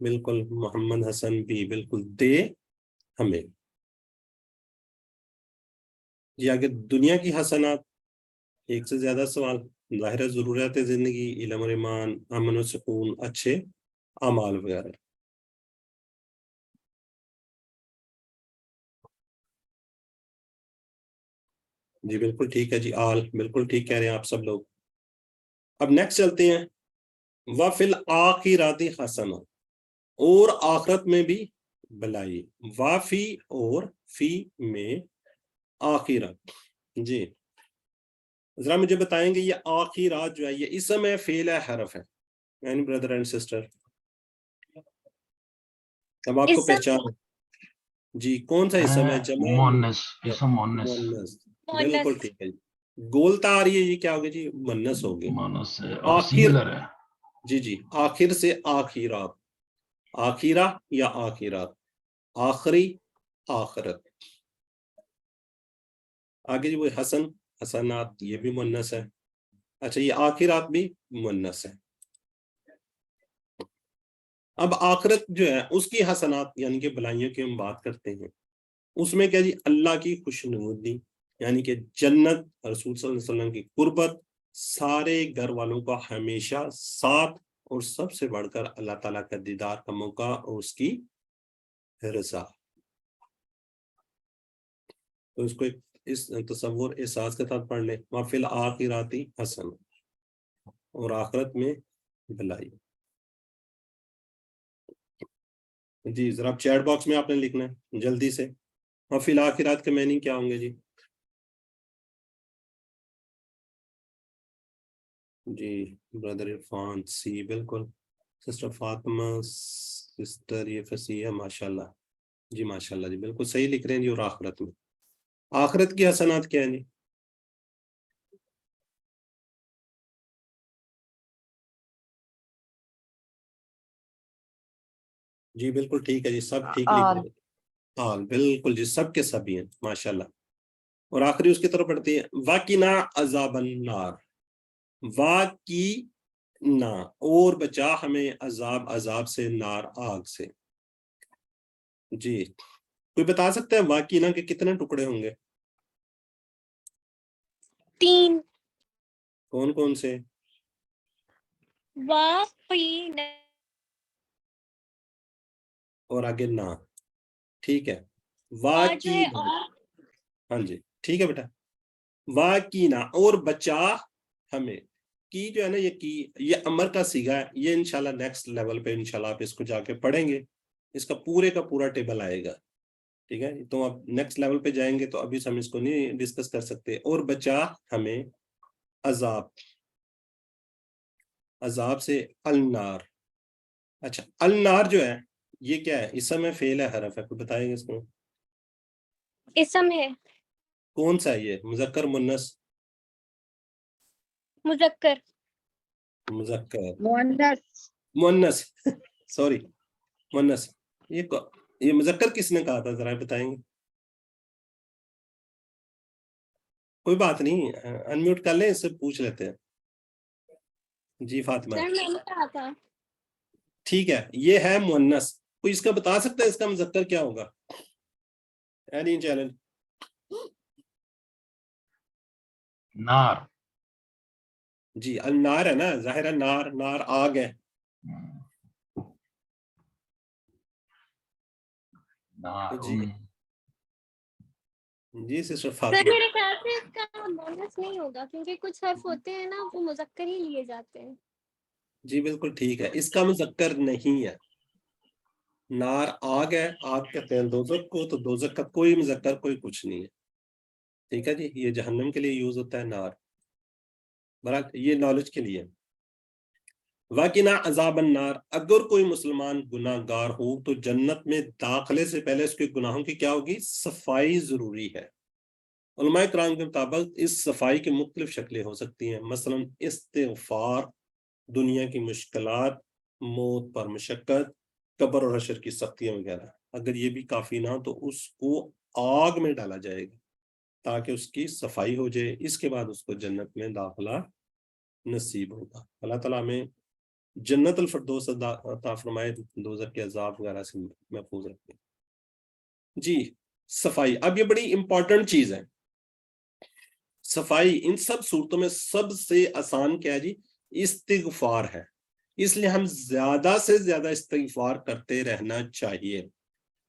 بالکل محمد حسن بھی بالکل دے ہمیں. جی آگے دنیا کی حسنات، ایک سے زیادہ سوال. ظاہر ہے ضرورت زندگی، علم اور ایمان، امن و سکون، اچھے اعمال وغیرہ. جی بالکل ٹھیک ہے جی، آل بالکل ٹھیک کہہ رہے ہیں آپ سب لوگ. اب نیکسٹ چلتے ہیں. وَفِي الْآخِرَةِ حَسَنَةٌ، اور آخرت میں بھی بلائی. وافی اور فی میں آخرت. جی ذرا مجھے بتائیں گے یہ آخرات جو ہے یہ اسم ہے، فعل ہے، حرف ہے؟ یعنی بردر اینڈ سسٹر اب آپ کو پہچان. جی کون سا اسم ہے؟ جمع مؤنث، اسم مؤنث. مؤنث. بالکل ٹھیک ہے جی. گولتا آ رہی ہے، یہ کیا ہوگا جی؟ مؤنث ہو گیا. مؤنث ہے اور آخر، سنگولر ہے. جی جی آخر سے آخرات، آخرہ یا آخرات، آخری، آخرت. آگے جی وہ حسن، حسنات، یہ بھی مؤنث ہے. اچھا یہ آخرات بھی مؤنث ہے. اب آخرت جو ہے اس کی حسنات یعنی کہ بلائیوں کی ہم بات کرتے ہیں. اس میں کیا جی؟ اللہ کی خوشنودی یعنی کہ جنت، رسول صلی اللہ علیہ وسلم کی قربت، سارے گھر والوں کا ہمیشہ ساتھ، اور سب سے بڑھ کر اللہ تعالیٰ کا دیدار کا موقع اور اس کی رضا. تو اس کو اس تصور احساس کے ساتھ پڑھ لیں. وَفِي الْآخِرَةِ حَسَنَةٌ، اور آخرت میں بھلائی. جی ذرا چیٹ باکس میں آپ نے لکھنا ہے جلدی سے. وَفِي الْآخِرَةِ کے معنی کیا ہوں گے جی؟ جی برادر عرفان سی، بالکل. سسٹر فاطمہ، سسٹر یہ فصیح، ماشاءاللہ جی، ماشاءاللہ جی، بالکل صحیح لکھ رہے ہیں جی. اور آخرت میں، آخرت کی حسنات کیا ہیں جی؟ جی بالکل ٹھیک ہے جی، سب ٹھیک لکھ رہے ہیں. آل بالکل جی، سب کے سب ہی ہیں ماشاءاللہ. اور آخری اس کی طرف پڑھتی ہے وَقِنَا عَذَابَ النَّارِ. وَقِنَا اور بچا ہمیں، عذاب سے، نار آگ سے. جی کوئی بتا سکتا ہے واقعہ کے کتنے ٹکڑے ہوں گے؟ 3. کون کون سے؟ واقعین اور آگے نا. ٹھیک ہے جو ہے واقعہ. ہاں جی ٹھیک ہے بیٹا. واقعہ اور بچا ہمیں. کی جو ہے نا یہ امر کا صیغہ ہے. یہ انشاءاللہ نیکسٹ لیول پہ انشاءاللہ آپ اس کو جا کے پڑھیں گے، اس کا پورے کا پورا ٹیبل آئے گا. ٹھیک ہے تو اب نیکسٹ لیول پہ جائیں گے تو ابھی ہم اس کو نہیں ڈسکس کر سکتے. اور بچا ہمیں عذاب سے، النار. اچھا النار جو ہے یہ کیا ہے؟ اسم ہے، فعل ہے، حرف ہے؟ کوئی بتائیں گے اس کو؟ اسم ہے، کون سا ہے یہ؟ مذکر مؤنث؟ مذکر، مذکر مؤنث، مؤنث سوری مؤنث. یہ مذکر کس نے کہا تھا ذرا بتائیں گے؟ کوئی بات نہیں، انمیوٹ کر لیں، اس سے پوچھ لیتے ہیں. جی فاطمہ سر میں نے کہا تھا. ٹھیک ہے یہ ہے مؤنث. کوئی اس کا بتا سکتا ہے اس کا مذکر کیا ہوگا؟ Any challenge? نار. جی النار ہے نا، ظاہر ہے نار، نار آگ ہے. نار. جی جی سسٹر سر فاطمہ. میرے خیال سے اس کا مؤنث نہیں ہوگا کیونکہ کچھ حرف ہوتے ہیں نا وہ مذکر ہی لیے جاتے ہیں. جی بالکل ٹھیک ہے، اس کا مذکر نہیں ہے. نار آگ ہے، آگ کہتے ہیں دوزخ کو، تو دوزخ کا کوئی مذکر کوئی کچھ نہیں ہے. ٹھیک ہے جی، یہ جہنم کے لیے یوز ہوتا ہے نار. برحال یہ نالج کے لیے. وَقِنَا عَذَابَ النَّارِ. اگر کوئی مسلمان گناہ گار ہو تو جنت میں داخلے سے پہلے اس کے گناہوں کی کیا ہوگی؟ صفائی ضروری ہے. علماء کرام کے مطابق اس صفائی کی مختلف شکلیں ہو سکتی ہیں، مثلا استغفار، دنیا کی مشکلات، موت پر مشقت، قبر اور حشر کی سختیاں وغیرہ. اگر یہ بھی کافی نہ تو اس کو آگ میں ڈالا جائے گا تاکہ اس کی صفائی ہو جائے. اس کے بعد اس کو جنت میں داخلہ نصیب ہوگا. اللہ تعالیٰ ہمیں جنت الفردوس عطا فرمائے، دوزخ کے عذاب وغیرہ سے محفوظ رکھے۔ جی صفائی، اب یہ بڑی امپورٹنٹ چیز ہے صفائی۔ ان سب صورتوں میں سب سے آسان کیا ہے جی؟ استغفار ہے۔ اس لیے ہم زیادہ سے زیادہ استغفار کرتے رہنا چاہیے۔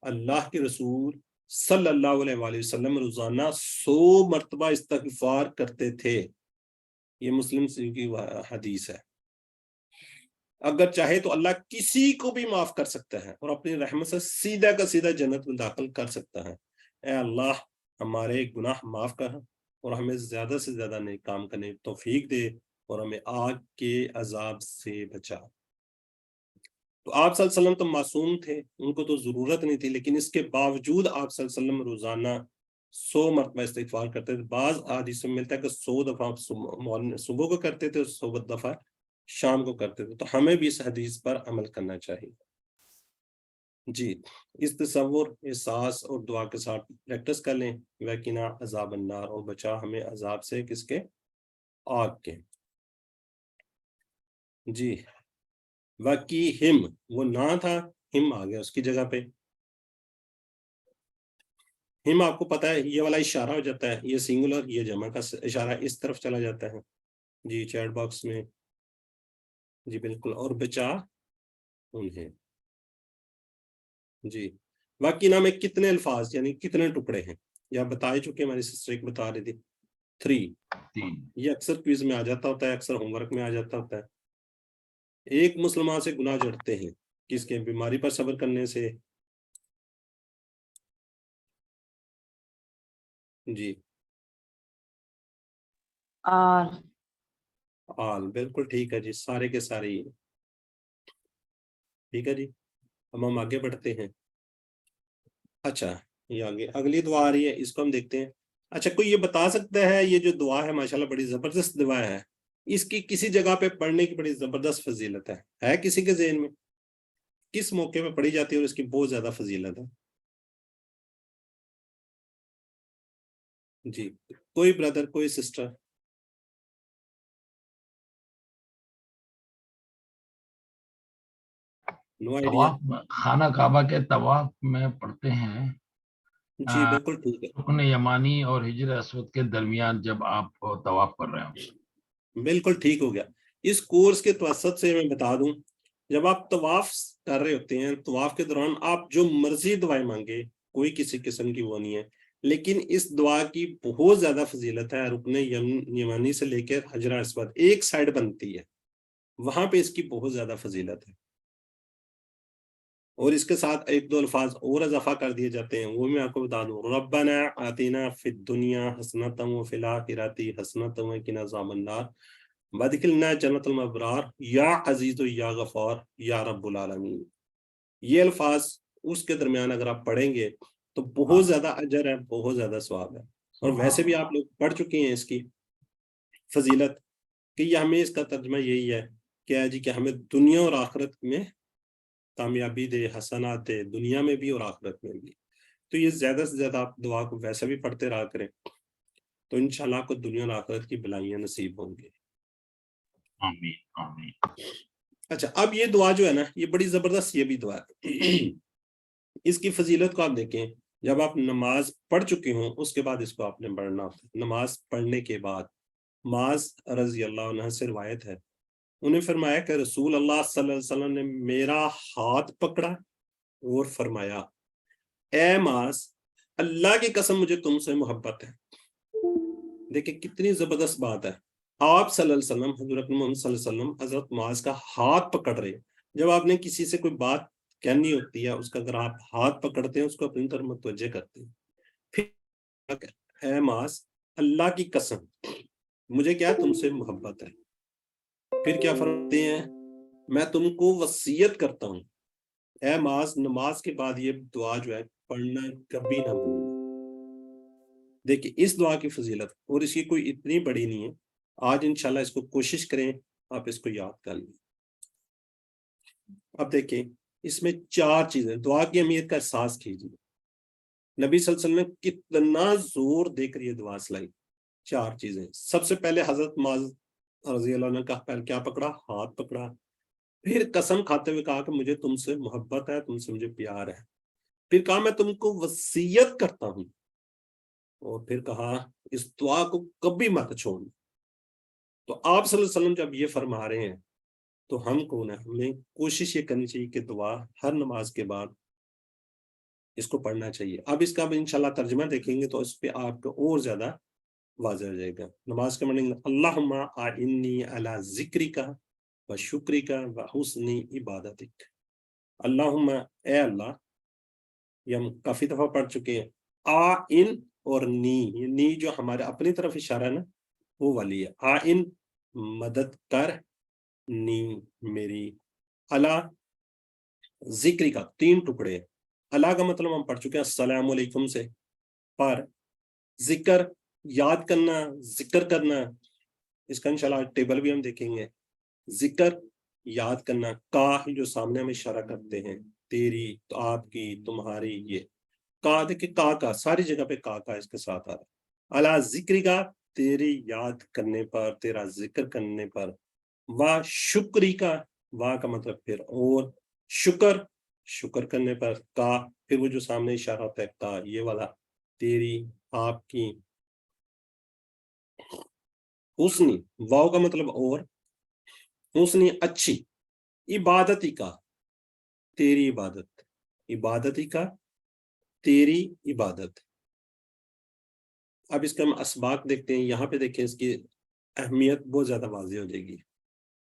اللہ کے رسول صلی اللہ علیہ وآلہ وسلم روزانہ 100 مرتبہ استغفار کرتے تھے، یہ مسلم کی حدیث ہے۔ اگر چاہے تو اللہ کسی کو بھی معاف کر سکتا ہے اور اپنی رحمت سے سیدھا کا سیدھا جنت میں داخل کر سکتا ہے۔ اے اللہ ہمارے گناہ معاف کر اور ہمیں زیادہ سے زیادہ نیک کام کرنے کی توفیق دے اور ہمیں آگ کے عذاب سے بچا۔ تو آپ صلی اللہ علیہ وسلم تو معصوم تھے، ان کو تو ضرورت نہیں تھی، لیکن اس کے باوجود آپ صلی اللہ علیہ وسلم روزانہ 100 مرتبہ استغفار کرتے تھے۔ بعض حدیثوں میں ملتا ہے کہ 100 دفعہ صبح کو کرتے تھے اور 100 دفعہ شام کو کرتے تھے۔ تو ہمیں بھی اس حدیث پر عمل کرنا چاہیے۔ جی اس تصور، احساس اور دعا کے ساتھ پریکٹس کر لیں۔ وَقِنَا عَذَابَ النَّارِ، اور بچا ہمیں عذاب سے، کس کے؟ آگ کے۔ جی وَقِهِمْ، وہ نہ تھا، ہم آ گیا اس کی جگہ پہ۔ ہم آپ کو پتہ ہے یہ والا اشارہ ہو جاتا ہے، یہ سنگولر، یہ جمع کا اشارہ اس طرف چلا جاتا ہے۔ جی چیٹ باکس میں جی بالکل، اور بچا انہیں۔ جی وَقِنَا میں کتنے الفاظ یعنی کتنے ٹکڑے ہیں؟ یا بتا ہی چکے، ہماری سسٹر ایک بتا رہی تھی 3۔ 3۔ یہ اکثر کوئز میں آ جاتا ہوتا ہے، اکثر ہوم ورک میں آ جاتا ہوتا ہے۔ ایک مسلمان سے گناہ جڑتے ہیں، کس کے؟ بیماری پر صبر کرنے سے۔ جی آل، بالکل ٹھیک ہے جی، سارے کے سارے ہی ٹھیک ہے جی۔ اب ہم آگے بڑھتے ہیں۔ اچھا یہ آگے اگلی دعا آ رہی ہے، اس کو ہم دیکھتے ہیں۔ اچھا کوئی یہ بتا سکتا ہے یہ جو دعا ہے ماشاءاللہ بڑی زبردست دعا ہے، اس کی کسی جگہ پہ پڑھنے کی بڑی زبردست فضیلت ہے کسی کے ذہن میں؟ کس موقع پہ پڑھی جاتی ہے اور اس کی بہت زیادہ فضیلت ہے؟ جی کوئی بردر، کوئی سسٹر؟ No idea? طواف خانہ کعبہ کے طواف میں پڑھتے ہیں، جی بالکل ٹھیک ہے، رکن یمانی اور حجر اسود کے درمیان جب آپ طواف کر رہے ہوں۔ بالکل ٹھیک ہو گیا۔ اس کورس کے توسط سے میں بتا دوں، جب آپ طواف کر رہے ہوتے ہیں، طواف کے دوران آپ جو مرضی دعائیں مانگے، کوئی کسی قسم کی وہ نہیں ہے، لیکن اس دعا کی بہت زیادہ فضیلت ہے۔ رکن یمانی سے لے کر حجر اسود ایک سائڈ بنتی ہے، وہاں پہ اس کی بہت زیادہ فضیلت ہے، اور اس کے ساتھ ایک دو الفاظ اور اضافہ کر دیے جاتے ہیں، وہ میں آپ کو بتا دوں۔ ربنا آتینا فی الدنیا حسنۃ وفی الآخرۃ حسنۃ وقنا عذاب النار وادخلنا جنۃ الابرار یا عزیز یا غفار یا رب العالمین۔ یہ الفاظ اس کے درمیان اگر آپ پڑھیں گے تو بہت زیادہ اجر ہے، بہت زیادہ ثواب ہے، اور ویسے بھی آپ لوگ پڑھ چکے ہیں اس کی فضیلت، کہ یہ ہمیں اس کا ترجمہ یہی ہے کہ جی کہ ہمیں دنیا اور آخرت میں کامیابی دے، حسنات دے، دنیا میں بھی اور آخرت میں بھی۔ تو یہ زیادہ سے زیادہ آپ دعا کو ویسے بھی پڑھتے رہا کریں، تو انشاءاللہ آپ کو دنیا اور آخرت کی بھلائیاں نصیب ہوں گی۔ آمین آمین۔ اچھا اب یہ دعا جو ہے نا، یہ بڑی زبردست یہ بھی دعا ہے۔ اس کی فضیلت کو آپ دیکھیں، جب آپ نماز پڑھ چکے ہوں اس کے بعد اس کو آپ نے پڑھنا ہوتا ہے۔ نماز پڑھنے کے بعد معاذ رضی اللہ عنہ سے روایت ہے، انہیں فرمایا کہ رسول اللہ صلی اللہ علیہ وسلم نے میرا ہاتھ پکڑا اور فرمایا، اے معاذ اللہ کی قسم مجھے تم سے محبت ہے۔ دیکھیں کتنی زبردست بات ہے، آپ صلی اللہ علیہ وسلم، حضرت محمد صلی اللہ علیہ وسلم حضرت معاذ کا ہاتھ پکڑ رہے ہیں۔ جب آپ نے کسی سے کوئی بات کہنی ہوتی ہے، اس کا اگر آپ ہاتھ پکڑتے ہیں، اس کو اپنی طرف متوجہ کرتے ہیں، پھر اے معاذ اللہ کی قسم مجھے کیا تم سے محبت ہے۔ پھر کیا فرماتے ہیں، میں تم کو وصیت کرتا ہوں اے معاذ نماز کے بعد یہ دعا جو ہے پڑھنا کبھی نہ بھولنا۔ دیکھیں اس دعا کی فضیلت، اور اس کی کوئی اتنی بڑی نہیں ہے، آج انشاءاللہ اس کو کوشش کریں، آپ اس کو یاد کر لیں۔ اب دیکھیں اس میں 4 چیزیں، دعا کی اہمیت کا احساس کیجیے، نبی صلی اللہ علیہ وسلم نے کتنا زور دے کر یہ دعا سلائی۔ 4 چیزیں، سب سے پہلے حضرت معاذ رضی اللہ عنہ کا پہلے کیا پکڑا؟ ہاتھ پکڑا۔ پھر قسم کھاتے ہوئے کہا کہ مجھے تم سے محبت ہے, تم سے مجھے پیار ہے. پھر کہا میں تم کو وصیت کرتا ہوں, اور پھر کہا اس دعا کو کبھی مت چھوڑنا. تو آپ صلی اللہ علیہ وسلم جب یہ فرما رہے ہیں تو ہم کون ہیں؟ ہمیں کوشش یہ کرنی چاہیے کہ دعا ہر نماز کے بعد اس کو پڑھنا چاہیے. اب اس کا انشاءاللہ ترجمہ دیکھیں گے تو اس پہ آپ کو اور زیادہ واضح ہو جائے گا. نماز کے پڑھیں گے اللہم اعنی علی ذکرک و شکرک و حسن عبادتک. اللہم اے اللہ, یہ ہم کافی دفعہ پڑھ چکے ہیں. آئن اور نی جو ہمارے اپنی طرف اشارہ ہے نا وہ والی ہے. آئن مدد کر, نی میری, اللہ ذکر کا 3 ٹکڑے. اللہ کا مطلب ہم پڑھ چکے ہیں السلام علیکم سے, پر ذکر یاد کرنا, ذکر کرنا, اس کا انشاءاللہ ٹیبل بھی ہم دیکھیں گے. ذکر یاد کرنا, کا جو سامنے ہم اشارہ کرتے ہیں, تیری, تو آپ کی, تمہاری, یہ کا دیکھیں کا ساری جگہ پہ کا اس کے ساتھ آ رہا ہے. اللہ ذکر کا تیری یاد کرنے پر, تیرا ذکر کرنے پر. وا شکری کا, وا کا مطلب پھر اور, شکر کرنے پر کا, پھر وہ جو سامنے اشارہ ہوتا ہے کا یہ والا, تیری, آپ کی. حسنی, واو کا مطلب اور, حسنی اچھی, عبادتی کا تیری عبادت, عبادتی کا تیری عبادت. اب اس کا ہم اسباق دیکھتے ہیں, یہاں پہ دیکھیں اس کی اہمیت بہت زیادہ واضح ہو جائے گی.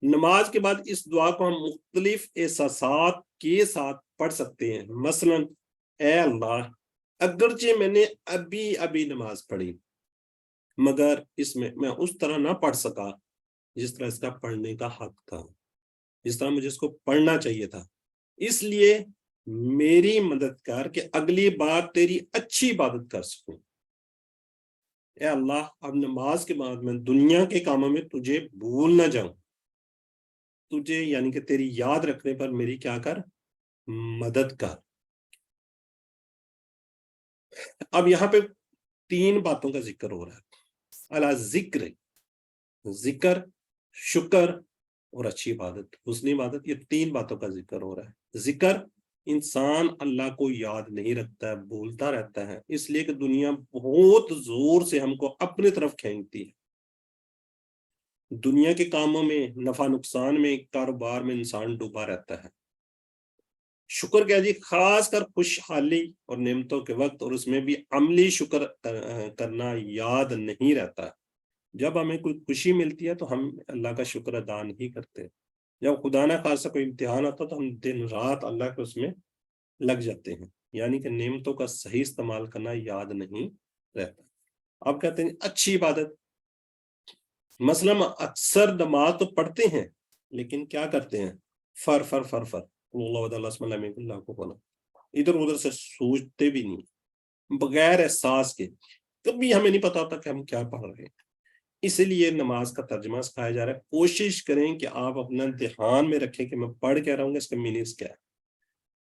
نماز کے بعد اس دعا کو ہم مختلف احساسات کے ساتھ پڑھ سکتے ہیں. مثلا اے اللہ, اگرچہ میں نے ابھی نماز پڑھی مگر اس میں اس طرح نہ پڑھ سکا جس طرح اس کا پڑھنے کا حق تھا, جس طرح مجھے اس کو پڑھنا چاہیے تھا, اس لیے میری مدد کر کہ اگلی بار تیری اچھی عبادت کر سکوں. اے اللہ, اب نماز کے بعد میں دنیا کے کاموں میں تجھے بھول نہ جاؤں, تجھے یعنی کہ تیری یاد رکھنے پر میری کیا کر, مدد کر. اب یہاں پہ 3 باتوں کا ذکر ہو رہا ہے. اللہ ذکر, ذکر, شکر اور اچھی عبادت, حسنی عبادت, یہ 3 باتوں کا ذکر ہو رہا ہے. ذکر, انسان اللہ کو یاد نہیں رکھتا ہے, بھولتا رہتا ہے, اس لیے کہ دنیا بہت زور سے ہم کو اپنے طرف کھینچتی ہے. دنیا کے کاموں میں, نفع نقصان میں, کاروبار میں انسان ڈوبا رہتا ہے. شکر کیا جی, خاص کر خوشحالی اور نعمتوں کے وقت, اور اس میں بھی عملی شکر کرنا یاد نہیں رہتا. جب ہمیں کوئی خوشی ملتی ہے تو ہم اللہ کا شکر ادا نہیں کرتے. جب خدا نہ خاصا کوئی امتحان آتا تو ہم دن رات اللہ کے اس میں لگ جاتے ہیں, یعنی کہ نعمتوں کا صحیح استعمال کرنا یاد نہیں رہتا. اب کہتے ہیں اچھی عبادت, مثلا اکثر نماز تو پڑھتے ہیں لیکن کیا کرتے ہیں, فر اللہ کو بولا, ادھر ادھر سے سوچتے بھی نہیں, بغیر احساس کے. کبھی ہمیں نہیں پتا ہوتا کہ ہم کیا پڑھ رہے ہیں. اسی لیے نماز کا ترجمہ سکھایا جا رہا ہے. کوشش کریں کہ آپ اپنا دھیان میں رکھیں کہ میں پڑھ کیا رہا ہوں گا, اس کا میننگس کیا ہے.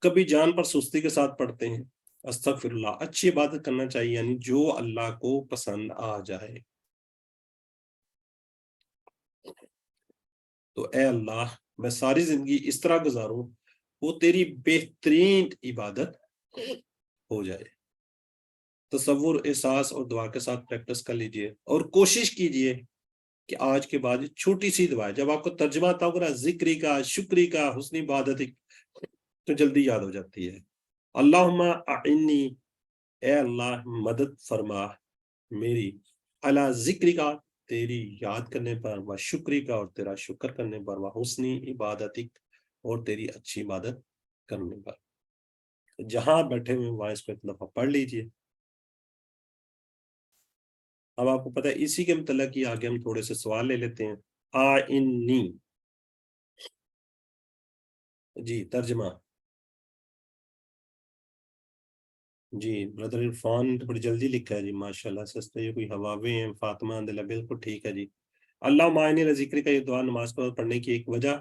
کبھی جان پر سستی کے ساتھ پڑھتے ہیں, استغفر اللہ. اچھی عبادت کرنا چاہیے, یعنی جو اللہ کو پسند آ جائے. تو اے اللہ, میں ساری زندگی اس طرح گزاروں وہ تیری بہترین عبادت ہو جائے. تصور, احساس اور دعا کے ساتھ پریکٹس کر لیجئے, اور کوشش کیجئے کہ آج کے بعد چھوٹی سی دعا ہے, جب آپ کو ترجمہ آتا ہوگا ذکری کا, شکری کا, حسنی عبادت, تو جلدی یاد ہو جاتی ہے. اللہم اعنی, اے اللہ مدد فرما میری, علی ذکری کا تیری یاد کرنے پر, و شکری کا اور تیرا شکر کرنے پر, و حسنی عبادتک اور تیری اچھی عبادت کرنے پر. جہاں بیٹھے ہوئے وہاں اس کو ایک دفعہ پڑھ لیجئے. اب آپ کو پتہ ہے اسی کے متعلق ہی آگے ہم تھوڑے سے سوال لے لیتے ہیں. آئنی, جی ترجمہ. جی بردر عرفان نے بڑی جلدی لکھا ہے جی, ماشاءاللہ سستے, یہ کوئی ہواوے ہیں. فاطمہ دلہ بالکل ٹھیک ہے جی. اللہ معنی ذکر کا یہ دعا نماز کو پڑھنے کی ایک وجہ.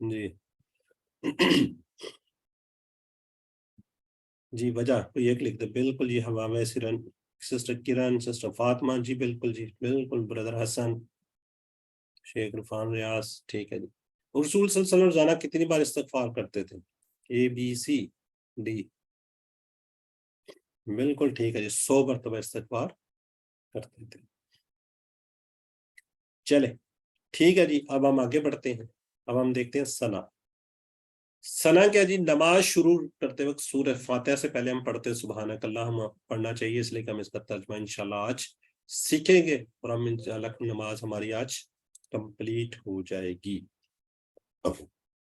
جی جی وجہ کوئی ایک لکھ دے. بالکل جی, ہواوے سرن, سسٹر کرن, سسٹر فاطمہ, جی بالکل جی بالکل. بردر حسن شیخ عرفان ریاض ٹھیک ہے جی. رسول صلی اللہ علیہ وسلم روزانہ کتنی بار استغفار کرتے تھے؟ اے بی سی ڈی. بالکل ٹھیک ہے جی، 100 مرتبہ استغفار کرتے تھے. چلے ٹھیک ہے جی، اب ہم آگے بڑھتے ہیں. اب ہم دیکھتے ہیں ثنا. ثنا کیا جی؟ نماز شروع کرتے وقت سورہ فاتحہ سے پہلے ہم پڑھتے سبحانک اللہم پڑھنا چاہیے، اس لیے کہ ہم اس کا ترجمہ انشاءاللہ آج سیکھیں گے اور ہم انشاءاللہ نماز ہماری آج کمپلیٹ ہو جائے گی.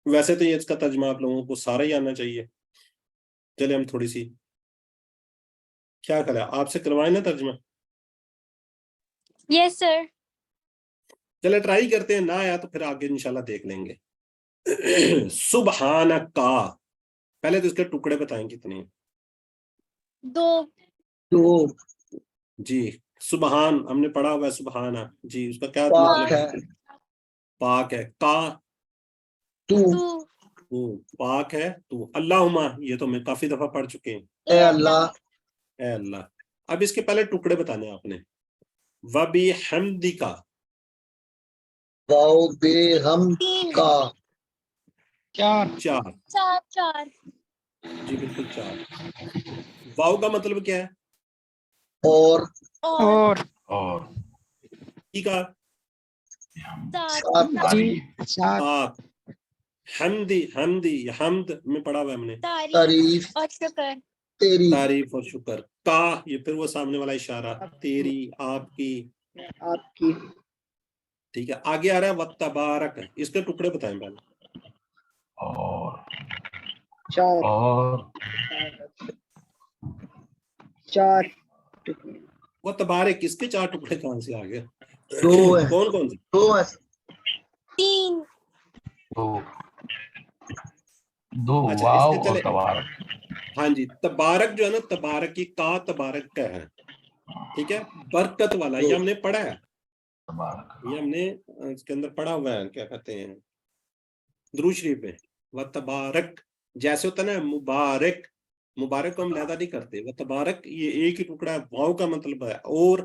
ویسے تو یہ اس کا ترجمہ آپ لوگوں کو سارا ہی آنا چاہیے. چلے ہم تھوڑی سی کیا کریں، آپ سے کروائیں نا ترجمہ. یس سر. چلے ٹرائی کرتے ہیں، نہ آیا تو پھر آگے انشاءاللہ دیکھ لیں گے. سبحانکا، پہلے تو اس کے ٹکڑے بتائیں کتنے؟ 2. تو جی سبحان ہم نے پڑھا ہوا ہے سبحانہ، جی اس کا کیا پاک مطلب؟ ہے. پاک ہے. کا تو 2. پاک ہے. تو اللہم یہ تو میں کافی دفعہ پڑھ چکے ہیں، اے اللہ. اے اللہ. اب اس کے پہلے ٹکڑے بتانے آپ نے. وَبِحَمْدِکَ، واؤ بے ہم 3. کا. 4. 4. 4. جی بالکل 4. واؤ کا مطلب کیا ہے؟ اور اور اور کی کا 7. سات. جی 7. پاک. حمدی، حمدی حمد میں پڑھا ہوا ہے ہم نے، تعریف اور شکر. تیری. تعریف اور شکر. کا یہ پھر وہ سامنے والا اشارہ، تیری، آپ کی. آپ کی. ٹھیک ہے، آگے آ رہا ہے وتبارک. اس کے ٹکڑے بتائیں پہلے. اور 4. اور 4. وتبارک اس کے 4 ٹکڑے کہاں سے آ گئے؟ دو ہے. کون کون سے؟ تو ہے. 3. دو اچھا اس واو کے اور چلے، تبارک. ہاں جی تبارک جو ہے نا، تبارک کی کا تبارک کا ہے، ٹھیک ہے. برکت والا یہ ہم نے پڑھا ہے، تبارک یہ ہم نے اس کے اندر پڑھا ہوا ہے، کیا کہتے ہیں درود شریف میں. وتبارک جیسے ہوتا ہے نا مبارک، مبارک کو ہم لہذا نہیں کرتے. وتبارک یہ ایک ہی ٹکڑا ہے، واؤ کا مطلب ہے اور،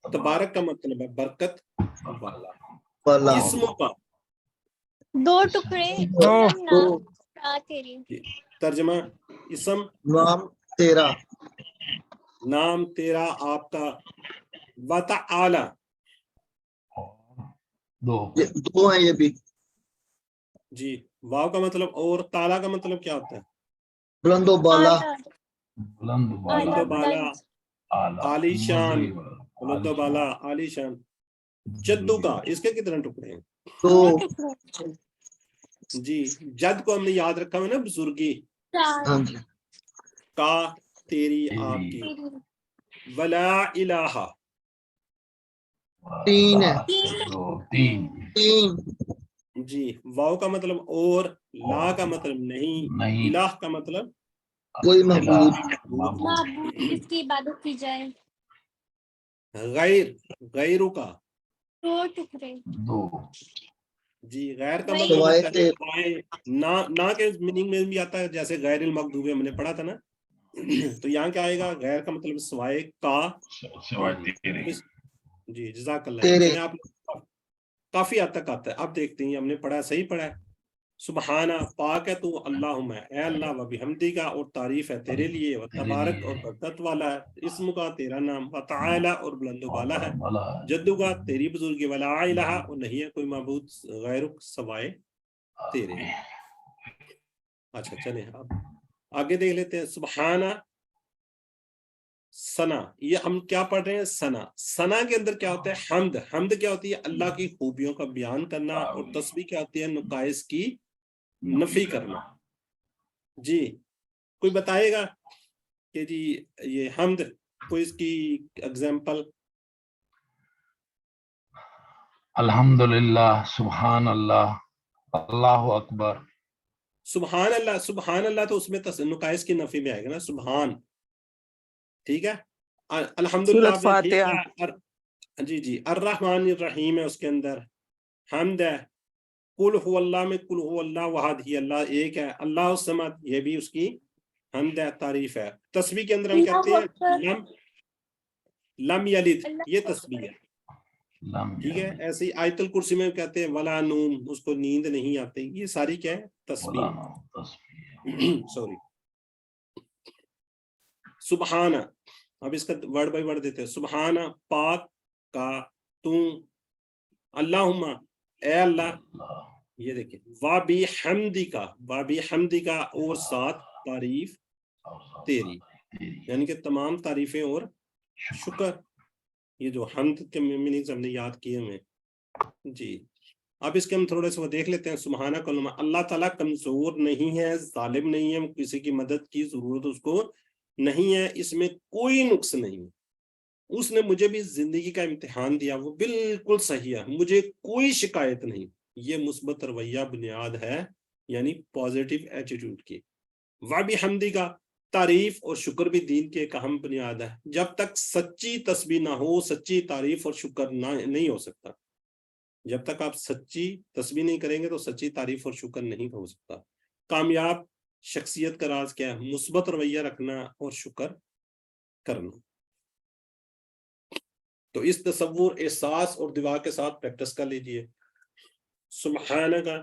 تبارک کا مطلب ہے برکت والا. والا. اسموں کا 2 ٹکڑے. دو. اسم نام تیری. ترجمہ، اسم نام تیرا. نام تیرا آپ کا. وتعالی دو یہ 2 ہیں یہ بھی. جی واو کا مطلب اور، تالا کا مطلب کیا ہوتا ہے؟ بلند و بالا. بلند بلند و بالا، اعلیٰ عالی شان. بلند و عالی بالا عالی شان. جدو کا اس کے کتنے ٹکڑے ہیں؟ 2. 2 ٹکڑے. جی جد کو ہم نے یاد رکھا ہوا نا بزرگی. 4. ہاں جی. کا تیری آپ کی. ولا الہ 3 ہے. 3. 3. جی واو کا مطلب اور، لا کا مطلب نہیں، نہیں. الہ کا مطلب کوئی معبود. معبود جس کی عبادت کی جائے. غیر، غیرو کا 2 ٹکڑے. 2. جی غیر کا غیر. مطلب سوائے ہوتا ہے سوائے، نہ کے میننگ میں بھی آتا ہے، جیسے غیر المغضوب ہم نے پڑھا تھا نا. تو یہاں کیا آئے گا؟ غیر کا مطلب سوائے کا. سوائے تیرے. جی جزاک اللہ. تیرے. چلیں آپ کافی حد تک آتا ہے. اب دیکھتے ہیں ہم نے پڑھا صحیح پڑھا ہے. سبحانہ پاک ہے تو اللہم ہے، اے اللہ. و بحمدی کا اور تعریف ہے تیرے لیے. و تبارک اور برکت والا ہے. اسم کا تیرا نام. و تعالی اور بلند و بالا ہے. جدو کا تیری بزرگی. ولا الہ اور نہیں ہے کوئی معبود غیرک سوائے تیرے. اچھا چلیں اب آگے دیکھ لیتے ہیں. سبحانہ ثنا، یہ ہم کیا پڑھ رہے ہیں؟ ثنا. ثنا کے اندر کیا ہوتا ہے؟ حمد. حمد کیا ہوتی ہے؟ اللہ کی خوبیوں کا بیان کرنا. اور تسبیح کیا ہوتی ہے؟ نقائص کی نفی کرنا. جی کوئی بتائے گا کہ جی یہ حمد، کوئی اس کی اگزامپل؟ الحمدللہ، سبحان اللہ، اللہ اکبر. سبحان اللہ، سبحان اللہ تو اس میں نقائص کی نفی میں آئے گا نا سبحان، ٹھیک ہے. الحمدللہ سورۃ فاتحہ. جی جی. الرحمن الرحیم ہے اس کے اندر. حمد ہے. قل هو اللہ میں قل هو اللہ واحد ہی اللہ ایک ہے. اللہ الصمد یہ بھی اس کی حمد ہے، تعریف ہے. تسبیح کے اندر ہم کہتے ہیں لم یلد، یہ تسبیح ہے. ٹھیک ہے. ایسے ہی آیت الکرسی میں کہتے ہیں ولا نوم, اس کو نیند نہیں آتی. یہ ساری کیا ہے؟ تسبیح. سوری. سبحانہ, اب اس کا ورڈ بائی ورڈ دیتے ہیں. سبحانہ, پاک کا تم, اللہم, اے اللہ, یہ دیکھیں, وابی حمدی کا, وابی حمدی کا, اور ساتھ تعریف تیری, یعنی کہ تمام تعریفیں اور شکر. یہ جو حمد کے میننگز ہم نے یاد کیے ہیں. جی اب اس کے ہم تھوڑے سے وہ دیکھ لیتے ہیں. سبحانہ کلمہ, اللہ تعالیٰ کمزور نہیں ہے, ظالم نہیں ہے, کسی کی مدد کی ضرورت اس کو نہیں ہے, اس میں کوئی نقص نہیں ہے. اس نے مجھے بھی زندگی کا امتحان دیا, وہ بالکل صحیح ہے, مجھے کوئی شکایت نہیں. یہ مثبت رویہ بنیاد ہے, یعنی پازیٹیو ایٹیٹیوڈ کی. وابی حمدی کا, تعریف اور شکر بھی دین کی ایک اہم بنیاد ہے. جب تک سچی تسبیح نہ ہو, سچی تعریف اور شکر نہیں ہو سکتا. جب تک آپ سچی تسبیح نہیں کریں گے تو سچی تعریف اور شکر نہیں ہو سکتا. کامیاب شخصیت کا راز کیا ہے؟ مثبت رویہ رکھنا اور شکر کرنا. تو اس تصور, احساس اور دعا کے ساتھ پریکٹس کر لیجئے. سبحانہ کا,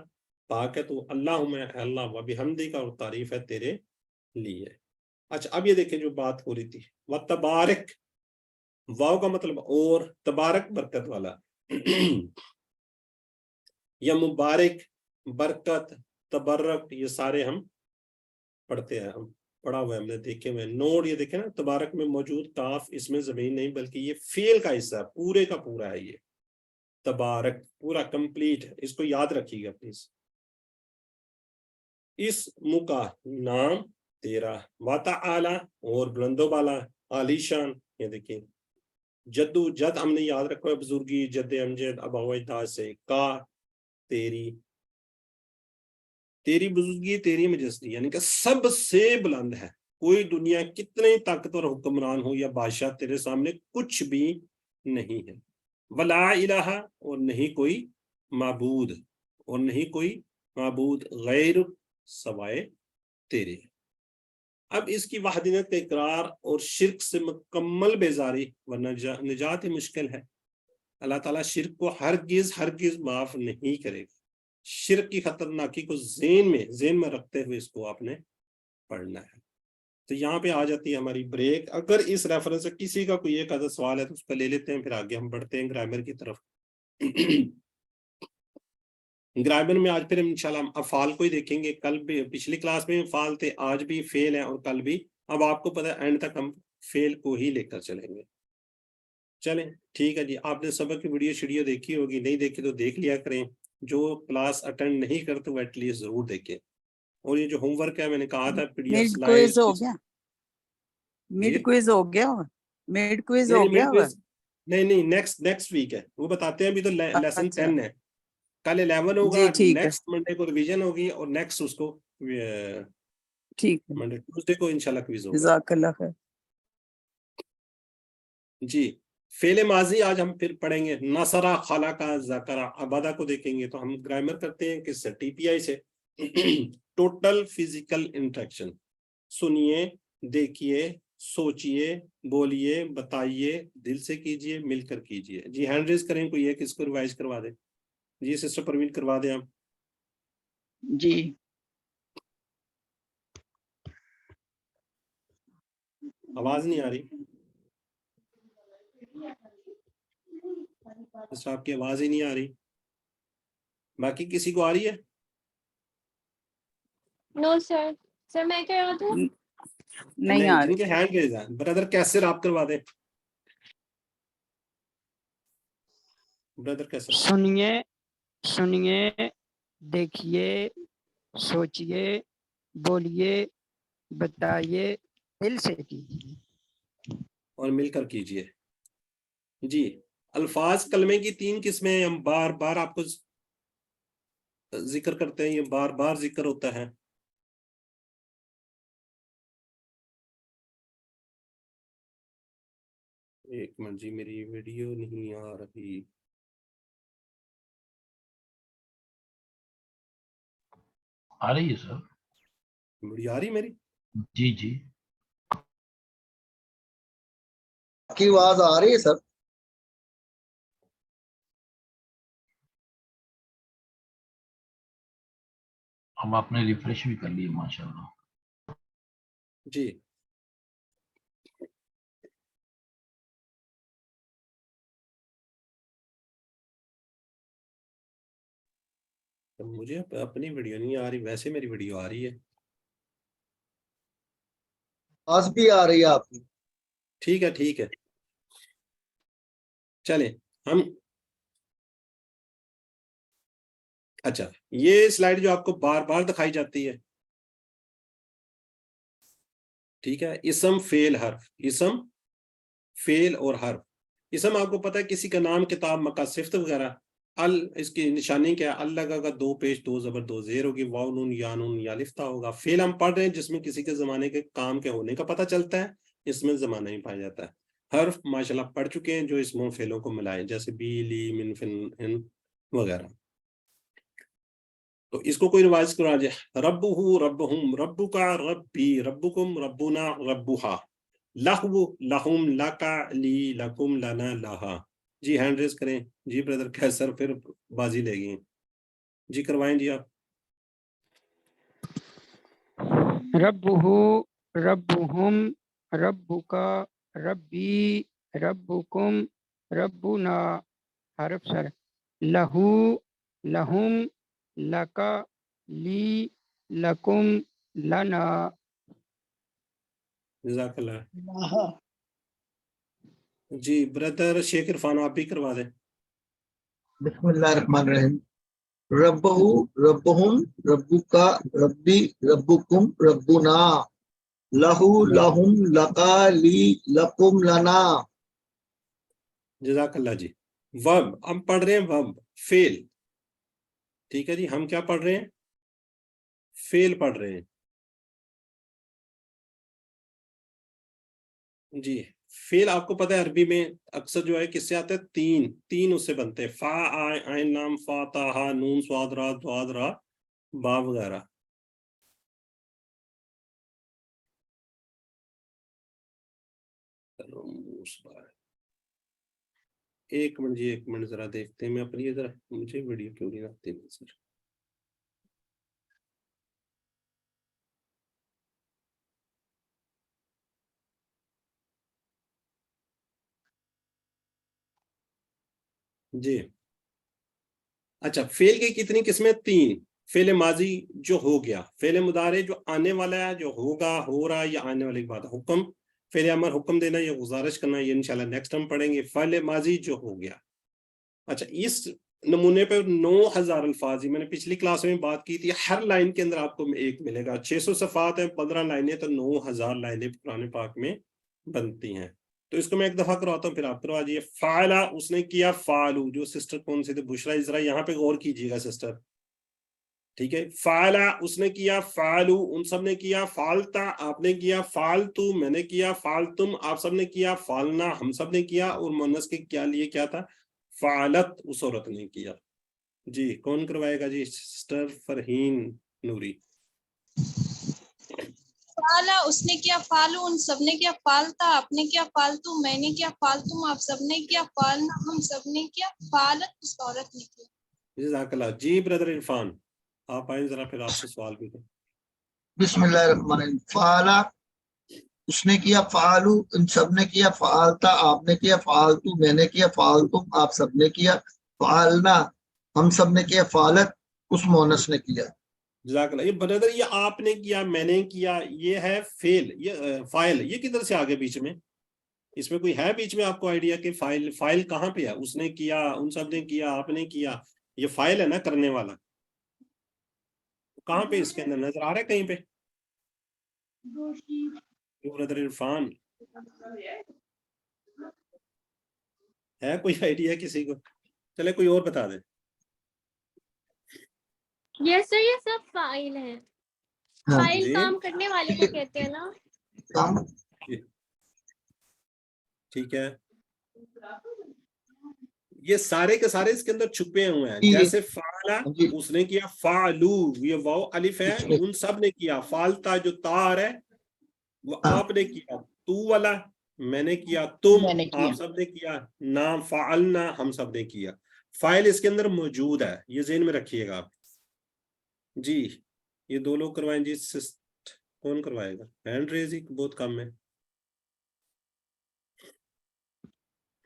پاک ہے تو, اللہم, اللہ, وبحمدی کا, اور تعریف ہے تیرے لیے. اچھا اب یہ دیکھیں جو بات ہو رہی تھی, وتبارک, واو کا مطلب اور, تبارک برکت والا, یا مبارک, برکت, تبرک, یہ سارے ہم پڑھتے ہیں, ہم پڑھا ہوا ہے, ہم نے دیکھے ہوئے. نوٹ یہ دیکھیں نا, تبارک میں موجود کاف اس میں ضمیر نہیں بلکہ یہ فعل کا حصہ ہے, پورے کا پورا ہے. یہ تبارک پورا کمپلیٹ ہے, اس کو یاد رکھیے گا پلیز. اس کا نام تیرا, وتعالی, اور بلند و بالا, عالی شان. یہ دیکھیں جدو جد ہم نے یاد رکھا ہے, بزرگی, جد امجد, ابا و اجداد سے. کا, تیری, تیری بزرگی, تیری مجستی, یعنی کہ سب سے بلند ہے. کوئی دنیا کتنے طاقتور حکمران ہو یا بادشاہ, تیرے سامنے کچھ بھی نہیں ہے. ولا الہ, اور نہیں کوئی معبود, اور نہیں کوئی معبود غیر, سوائے تیرے. اب اس کی وحدانیت کا اقرار اور شرک سے مکمل بیزاری, ورنہ نجات مشکل ہے. اللہ تعالیٰ شرک کو ہرگز معاف نہیں کرے گا. شرک کی خطرناکی کو ذہن میں رکھتے ہوئے اس کو آپ نے پڑھنا ہے. تو یہاں پہ آ جاتی ہے ہماری بریک. اگر اس ریفرنس سے کسی کا کوئی ایک آدھا سوال ہے تو اس کو لے لیتے ہیں, پھر آگے ہم بڑھتے ہیں گرامر کی طرف. گرامر میں آج پھر انشاءاللہ ہم افعال کو ہی دیکھیں گے. کل بھی پچھلی کلاس میں افعال تھے, آج بھی فعل ہیں, اور کل بھی. اب آپ کو پتہ ہے اینڈ تک ہم فعل کو ہی لے کر چلیں گے. چلیں ٹھیک ہے جی. آپ نے سبق کی ویڈیو دیکھی ہوگی, نہیں دیکھی تو دیکھ لیا کریں. جو کلاس اٹینڈ نہیں کرتے وہ ایٹ لیسٹ ضرور دیکھیں. اور یہ جو ہوم ورک ہے, میں نے کہا تھا پی ڈی ایف کوئز ہو گیا, مڈ کوئز ہو گیا, مڈ کوئز ہو گیا. نہیں نیکسٹ ویک ہے, وہ بتاتے ہیں. ابھی تو لیسن 10 ہے, کل 11 ہوگا, جی ٹھیک ہے, نیکسٹ منڈے کو ریویژن ہوگی, اور نیکسٹ اس کو ٹھیک ہے, منڈے ٹیوزڈے کو انشاءاللہ کوئز ہوگا. جزاک اللہ خیر. جی فعل ماضی آج ہم پھر پڑھیں گے. نصرہ, خلقہ, ذکرہ, عبادہ کو دیکھیں گے. تو ہم گرامر کرتے ہیں کس سے؟ ٹی پی آئی سے. Total physical interaction. سنیے, دیکھیے, سوچئے, بولیے, بتائیے, دل سے کیجئے, مل کر کیجئے. جی ہینڈ ریز کریں کوئی ایک, اس کو ریوائز کروا دیں. جی سسٹر پروین کروا دیں آپ. جی آواز نہیں آ رہی سسٹر, آپ کی آواز ہی نہیں آ رہی. باقی کسی کو آ رہی ہے؟ نو سر. سر میں کہہ رہا تھا نہیں آ جن رہی. کے ہینڈ ریز ہیں. بردر کیسر آپ کروا دیں. بردر کیسر. سنیے, دیکھیے, سوچئے, بولیے, بتائیے, دل سے کیجیے, اور مل کر کیجئے. جی الفاظ کلمے کی 3 قسمیں ہم بار بار آپ کو ذکر کرتے ہیں, یہ بار بار ذکر ہوتا ہے. ایک منٹ جی, میری ویڈیو نہیں آ رہی. آ رہی ہے سر, ویڈیو آ رہی میری؟ جی جی. کی آواز آ رہی ہے سر؟ ہم آپ نے ریفریش بھی کر لیے ماشاءاللہ. جی مجھے اپنی ویڈیو نہیں آ رہی، ویسے میری ویڈیو آ رہی ہے. آج بھی آ رہی ہے آپ کی. ٹھیک ہے ٹھیک ہے، چلیں ہم. اچھا یہ سلائیڈ جو آپ کو بار بار دکھائی جاتی ہے، ٹھیک ہے، اسم فعل حرف، اسم فعل اور حرف. اسم آپ کو پتہ ہے کسی کا نام، کتاب، مکہ، صفت وغیرہ. اس کی نشانی کیا ہے؟ ال لگا گا، دو پیش، دو زبر، دو زیر ہوگی، واو نون یا نون یا الف تا ہوگا. فعل ہم پڑھ رہے ہیں جس میں کسی کے زمانے کے کام کے ہونے کا پتہ چلتا ہے، اس میں زمانہ ہی پایا جاتا ہے. حرف ماشاءاللہ پڑھ چکے ہیں جو اسموں فعلوں کو ملائیں، جیسے بی، لی، من، فن، ان وغیرہ. تو اس کو کوئی روایت کرا جائے، ربہ، ربہم، ربک، ربی، ربکم، ربنا، ربہا، لہو، لہم، لکا، لی، لکم، لنا، لہا. جی ہینڈ ریز کریں. جی بردر کیسر پھر بازی لے گئی. جی کروائیں جی آپ. ربہ، ربہم، ربک، ربی، ربکم، ربنا. حرف سر. لہو، لہم، لکا، لی، لکم، لنا. جزاک اللہ. جی بردر شیخ عرفان آپ بھی کروا دیں. بسم اللہ الرحمن الرحیم. ربہ، ربہم، ربک، ربی، ربکم، ربنا، لہو، لہم، لکا، لی، لکم، لنا. جزاک اللہ جی. وب ہم پڑھ رہے ہیں، وب فعل. ٹھیک ہے جی، ہم کیا پڑھ رہے ہیں؟ فعل پڑھ رہے ہیں. جی فعل آپ کو پتہ ہے عربی میں اکثر جو ہے کس سے آتا ہے؟ تین اس سے بنتے ہیں، فا، عین، لام، فا، تا، ہا، نون، صاد، را، ضاد، را، با وغیرہ. ایک منٹ جی، ایک منٹ ذرا دیکھتے ہیں. میں اپنی ذرا، مجھے ویڈیو کیوں نہیں آتی سر؟ جی اچھا، فعل کی کتنی قسمیں؟ 3. فعل ماضی جو ہو گیا، فعل مضارع جو آنے والا ہے، جو ہوگا، ہو رہا یا آنے والی بات. حکم، فعل امر حکم دینا یا گزارش کرنا، یہ انشاءاللہ نیکسٹ ہم پڑھیں گے. فعل ماضی جو ہو گیا. اچھا اس نمونے پہ 9000 الفاظ ہی میں نے پچھلی کلاس میں بات کی تھی، ہر لائن کے اندر آپ کو ایک ملے گا. 600 صفحات ہیں، 15 لائنیں، تو 9000 لائنیں قرآن پاک میں بنتی ہیں. تو اس کو میں ایک دفعہ کرواتا ہوں پھر آپ کروا دیجیے. فعلا اس نے کیا، فعلو. جو سسٹر کون سے تھے؟ بشرا ذرا یہاں پہ غور کیجیے گا سسٹر، ٹھیک ہے. فعلا اس نے کیا، فعلو ان سب نے کیا، فعلتا آپ نے کیا، فعلتو میں نے کیا، فعلتم آپ سب نے کیا، فعلنا ہم سب نے کیا، اور مؤنث کے کیا لیے کیا تھا؟ فعلت اس عورت نے کیا. جی کون کروائے گا جی؟ سسٹر فرحین نوری. فعلا اس نے کیا، فعلو ان سب نے کیا، فعلتا آپ نے کیا، فعلتو میں نے کیا، فعلتم آپ سب نے کیا، فعلنا ہم سب نے کیا، فعلت اس عورت نے کیا. جزاک اللہ. جی بردر عرفان آپ آئیں ذرا، پھر آپ سے سوال بھی کریں. بسم اللہ الرحمن الرحیم. فعلا اس نے کیا، فعلو ان سب نے کیا، فعلتا آپ نے کیا، فعلتو میں نے کیا، فعلتم آپ سب نے کیا، فعلنا ہم سب نے کیا، فعلت اس مونس نے کیا. جزاک اللہ. یہ بردر یہ آپ نے کیا، میں نے کیا، یہ ہے فعل، یہ فاعل. یہ کدھر سے آگے بیچ میں؟ اس میں کوئی ہے بیچ میں آپ کو آئیڈیا کہ فاعل کہاں پہ ہے؟ اس نے کیا، ان سب نے کیا، آپ نے کیا، یہ فاعل ہے نا، کرنے والا. کہاں پہ اس کے اندر نظر آ رہا ہے کہیں پہ؟ بردر عرفان ہے کوئی آئیڈیا کسی کو؟ چلے کوئی اور بتا دیں. یس سر، یہ سب فائل ہیں. ہاں فائل جی کام کرنے والے کو کہتے ہیں نا. کام ٹھیک ہے، یہ سارے کے سارے اس کے اندر چھپے ہوئے ہیں. جی جیسے فعلا جی اس نے کیا، فعلو یہ واو الف ہے، اس نے ان سب نے کیا. فعلتا جو تار ہے وہ آپ نے کیا. تو والا میں نے کیا، تم آپ سب نے کیا. نام فعلنا ہم سب نے کیا. فاعل اس کے اندر موجود ہے، یہ ذہن میں رکھیے گا آپ. جی یہ 2 لوگ کروائیں جی. کون کروائے گا؟ ہینڈ ریزنگ بہت کم ہے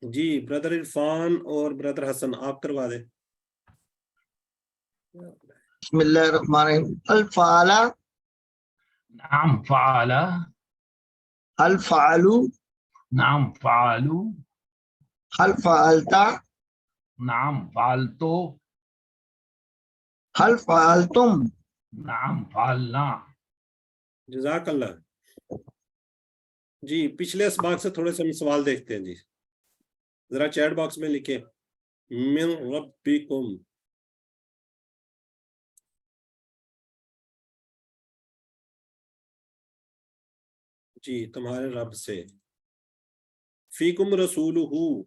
جی. برادر عرفان اور برادر حسن آپ کروا دیں. بسم اللہ الرحمن الرحیم. الفعل نعم فعل. الفعل نعم فعلوا. هل فعلت نعم فعلت. هل فعلتم نعم فعلنا. جزاک اللہ جی. پچھلے اسباق سے تھوڑے سے ہم سوال دیکھتے ہیں جی. ذرا چیٹ باکس میں لکھیں من ربکم. جی تمہارے رب سے. فیکم رسولہ،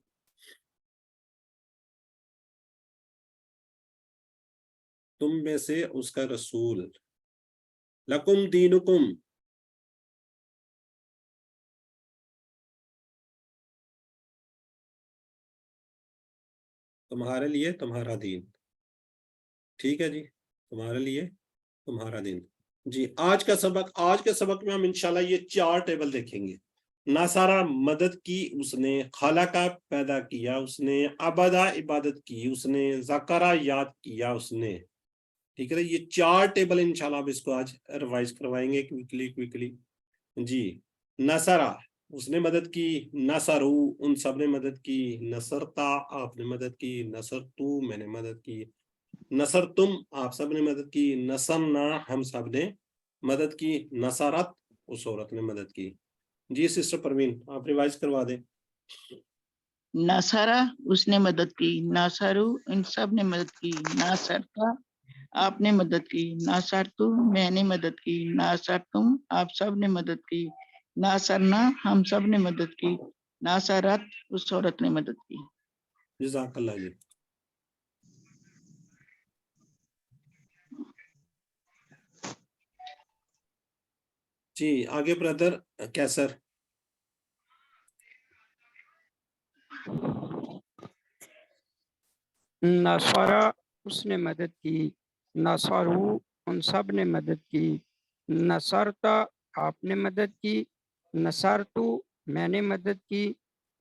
تم میں سے اس کا رسول. لکم دینکم، تمہارے لیے تمہارا دین. ٹھیک ہے جی، تمہارے لیے تمہارا دین. جی آج کے سبق میں ہم انشاءاللہ یہ 4 ٹیبل دیکھیں گے. ناصارہ مدد کی اس نے، خالقہ پیدا کیا اس نے، عبادہ عبادت کی اس نے، ذکرہ یاد کیا اس نے. ٹھیک ہے، یہ 4 ٹیبل انشاءاللہ آپ اس کو آج ریوائز کروائیں گے کوئکلی. جی نصرہ اس نے مدد کی، نصرو ان سب نے مدد کی، نصرتا آپ نے مدد کی، نصرتو میں نے مدد کی، نصرتم آپ سب نے مدد کی، نصرنا ہم سب نے مدد کی، نصرت اس عورت نے مدد کی. جی سسٹر پروین آپ ریوائز کروا دیں. نصرہ اس نے مدد کی، ناصرو ان سب نے مدد کی، ناصرتا آپ نے مدد کی، ناصرتو میں نے مدد کی، ناصرتم آپ سب نے مدد کی، ناصرنا ہم سب نے مدد کی، ناصرت اس عورت نے مدد کی. جزاک اللہ جی. جی آگے برادر کیسر. نصارہ اس نے مدد کی، نصارو ان سب نے مدد کی، نصرتا آپ نے مدد کی، نصرتو میں نے مدد کی،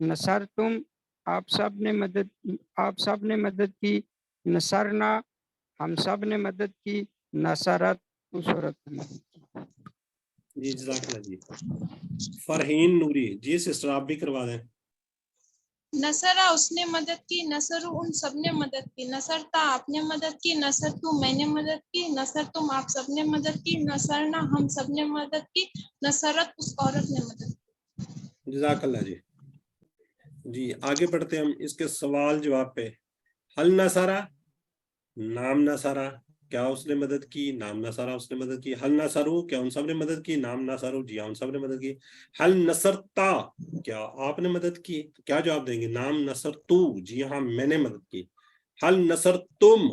نصرتم آپ سب نے مدد کی، نصرنا ہم سب نے مدد کی، نصرت اس عورت نے مدد کی. جی جزاک اللہ جی. فرحین نوری جی سسٹر آپ بھی کروا دیں. نصرہ اس نے مدد کی، نصرو ان سب نے مدد کی، نصرتا آپ نے مدد کی، نصرتو میں نے مدد کی، نصرتم آپ سب نے مدد کی، نصرنا ہم سب نے مدد کی، نصرت اس عورت نے مدد کی. جزاک اللہ جی. جی آگے بڑھتے ہیں ہم اس کے سوال جواب پہ. حل نصارہ نام نصارہ کیا اس نے مدد کی، نام نصارہ اس نے مدد کی. حل نصرو کیا ان سب نے مدد کی، نام نصرو جی ہاں ان سب نے مدد کی. حل نصرتا کیا آپ نے مدد کی، کیا جواب دیں گے، نام نصرتو جی ہاں میں نے مدد کی. حل نصرتم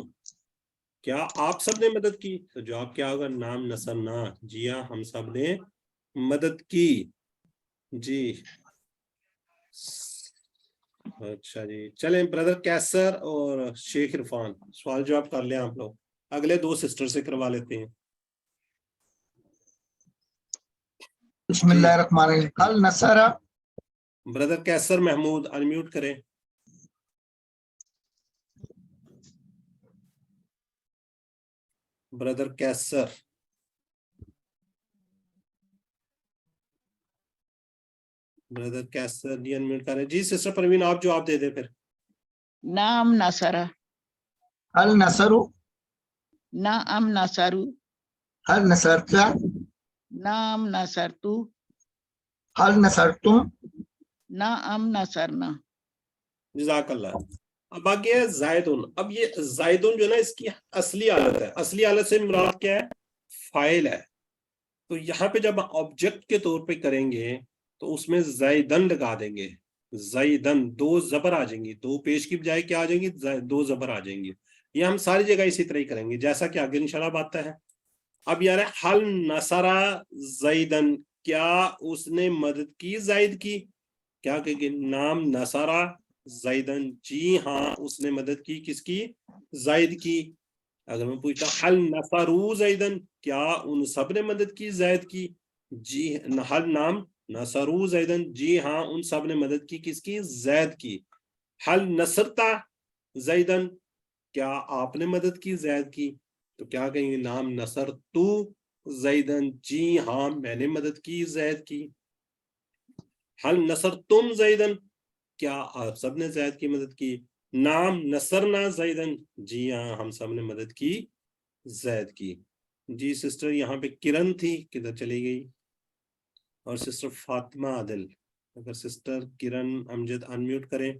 کیا آپ سب نے مدد کی، تو جواب کیا ہوگا، نام نصرنا جی ہاں ہم سب نے مدد کی. جی اچھا جی چلیں برادر کیسر اور شیخ عرفان سوال جواب کر لیں آپ لوگ. اگلے 2 سسٹر سے کروا لیتے ہیں. بسم اللہ الرحمن الرحیم. هل نصر برادر کیسر محمود انمیوٹ کریں. برادر کیسر جی انمیوٹ کریں. جی سسٹر پروین آپ جواب دے دیں پھر. نام نصرہ، هل نصروا نعم نصرو، هل نصرت نعم نصرتو، هل نصرتم نعم نصرنا. جزاک اللہ. اب آگے ہے زائدون. اب یہ زائدون جو ہے نا اس کی اصلی حالت ہے. اصلی حالت سے مراد کیا ہے، فاعل ہے. تو یہاں پہ جب آبجیکٹ کے طور پہ کریں گے تو اس میں زائدن لگا دیں گے. زائدن 2 زبر آ جائیں گی، 2 پیش کی بجائے کیا آ جائیں گی، 2 زبر آ جائیں گی. یہ ہم ساری جگہ اسی طرح ہی کریں گے جیسا کہ آگے انشاءاللہ بات ہے. اب یار حل نصرہ زائدن کیا اس نے مدد کی زائد کی، کیا کہیں گے، نام نصرہ زائدن جی ہاں اس نے مدد کی کس کی، زائد کی. اگر میں پوچھتا ہوں حل نصرو زیدن، کیا ان سب نے مدد کی زید کی؟ جی حل نام نصرو زیدن، جی ہاں ان سب نے مدد کی، کس کی؟ زید کی۔ حل نصرتا زیدن، کیا آپ نے مدد کی زید کی؟ تو کیا کہیں گے؟ نام نصر تو زیدن، جی ہاں میں نے مدد کی زید کی۔ حل نصر تم زیدن، کیا آپ سب نے زید کی مدد کی؟ نام نصرنا زیدن، جی ہاں ہم سب نے مدد کی زید کی۔ جی سسٹر یہاں پہ کرن تھی، کدھر چلی گئی؟ اور سسٹر فاطمہ عادل، اگر سسٹر کرن امجد انمیوٹ کریں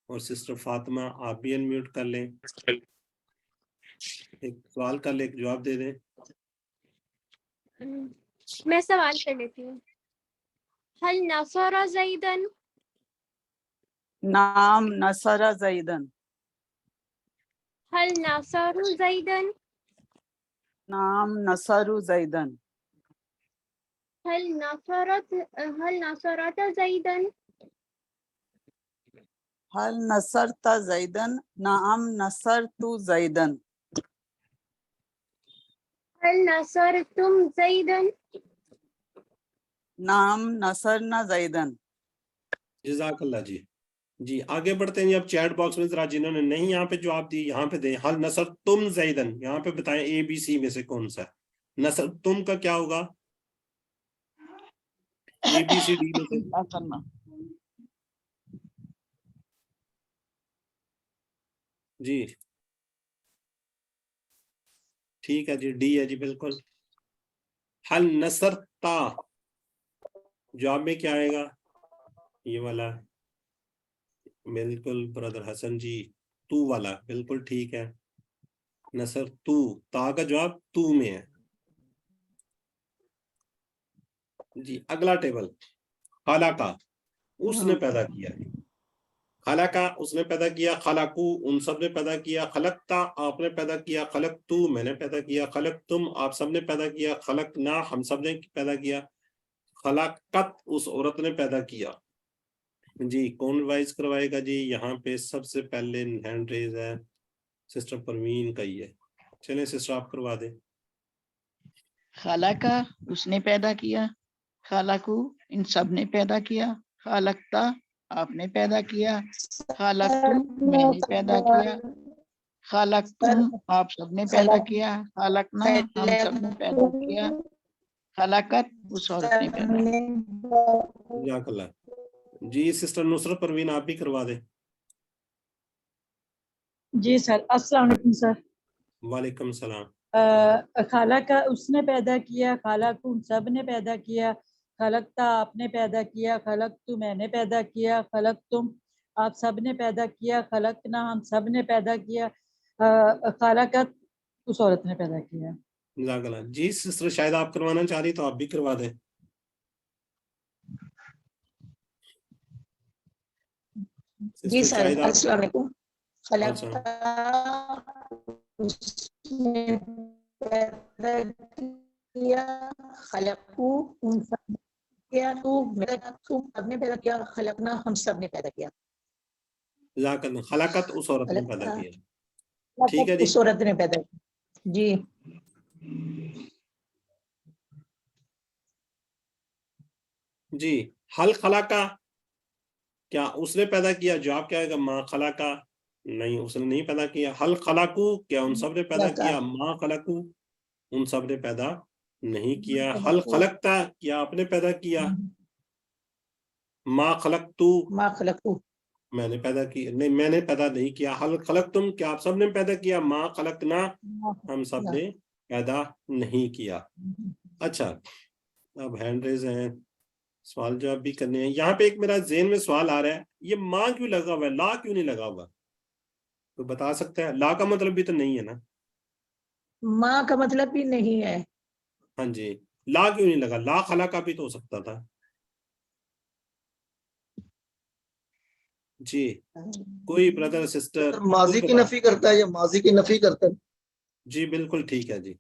اور سسٹر فاطمہ آپ بھی انمیوٹ کر لیں، ایک سوال کر لیں ایک جواب دے دیں۔ میں سوال کر لیتی ہوں۔ حل نصر زیدن، نعم نصر زیدن، حل نصر زیدن، نعم نصر زیدن، حل نصرت زیدن، هل نصرت زیدن، نعم نصرت زیدن، حل نصرتم زیدن، نعم نصرنا زیدن۔ جزاک اللہ جی۔ جی آگے بڑھتے ہیں، اب چیٹ باکس میں ذرا جنہوں نے نہیں یہاں پہ جواب دی یہاں پہ دیں۔ حل نصر تم زیدن، یہاں پہ بتائیں اے بی سی میں سے کون سا ہے؟ نصر تم کا کیا ہوگا؟ اے بی سی ڈی میں سے کیا کرنا؟ جی ٹھیک ہے جی، ڈی ہے جی بالکل۔ حل نصرتا، جواب میں کیا آئے گا؟ یہ والا بالکل برادر حسن جی، تو والا بالکل ٹھیک ہے۔ نصر تو، تا کا جواب تو میں ہے۔ جی اگلا ٹیبل، خلقہ، اس نے پیدا کیا۔ خلقہ اس نے پیدا کیا، خلقو ان سب نے پیدا کیا، خلقتا آپ نے پیدا کیا، خلقتو میں نے پیدا کیا، خلقتم آپ سب نے پیدا کیا، خلقنا ہم سب نے پیدا کیا، خلقت اس عورت نے پیدا کیا۔ جی کون ریوائز کروائے گا؟ جی یہاں پہ سب سے پہلے ہینڈ ریز ہے سسٹر پروین کا ہی ہے، چلیں سسٹر آپ کروا دیں۔ خالقہ اس نے پیدا کیا، خالقو ان سب نے پیدا کیا، خالقتا آپ نے پیدا کیا، خالقتم میں نے پیدا کیا، خالقتم آپ سب نے پیدا کیا، خالقنا ہم سب نے پیدا کیا، خلاقت اس عورت نے پیدا کیا۔ جزاک اللہ۔ جی سسٹر نصرت پروین آپ بھی کروا دیں۔ جی سر، السلام علیکم سر۔ وعلیکم السلام۔ خالق اس نے پیدا کیا، خالق ان سب نے پیدا کیا، خلقتا آپ نے پیدا کیا، خلق تو میں نے پیدا کیا، خلق تم آپ سب نے پیدا کیا، خلقنا ہم سب نے پیدا کیا، خالقت اس عورت نے پیدا کیا۔ جزاک اللہ۔ جی سسٹر شاید آپ کروانا چاہ رہی تو آپ بھی کروا دیں۔ جی سر، السلام علیکم۔ اچھا خلقو ان سب نے کیا، تم سب نے پیدا کیا، خلقنا ہم سب نے پیدا کیا۔ جزاک اللہ۔ خلقت اس عورت نے پیدا کیا، ٹھیک ہے جی۔ اس عورت نے پیدا کیا جی۔ جی حل خلقہ، کیا اس نے پیدا کیا؟ جواب کیا ہے گا؟ ما خلقہ، نہیں اس نے نہیں پیدا کیا۔ حل خلقو، کیا ان سب نے پیدا کیا؟ ما خلقو ان سب نے پیدا نہیں کیا۔ حل خلقتا، کیا آپ نے پیدا کیا؟ ما خلقتو ما خلقتو میں نے پیدا کیا، نہیں میں نے پیدا نہیں کیا۔ حل خلقتم، کیا آپ سب نے پیدا کیا؟ ما خلقنا ہم سب نے پیدا نہیں کیا۔ اچھا اب ہینڈ ریز ہیں، سوال جواب بھی کرنے ہیں۔ یہاں پہ ایک میرا ذہن میں سوال آ رہا ہے، یہ ماں کیوں لگا ہوا ہے، لا کیوں نہیں لگا ہوا؟ تو بتا سکتا ہے؟ لا کا مطلب بھی تو نہیں ہے نا۔ ماں کا مطلب بھی نہیں ہے۔ ہاں جی لا کیوں نہیں لگا؟ لا خلا کا بھی تو ہو سکتا تھا۔ جی کوئی بردر سسٹر ماضی کی نفی کرتا ہے یا ماضی کی نفی کرتا ہے؟ جی بالکل ٹھیک ہے جی۔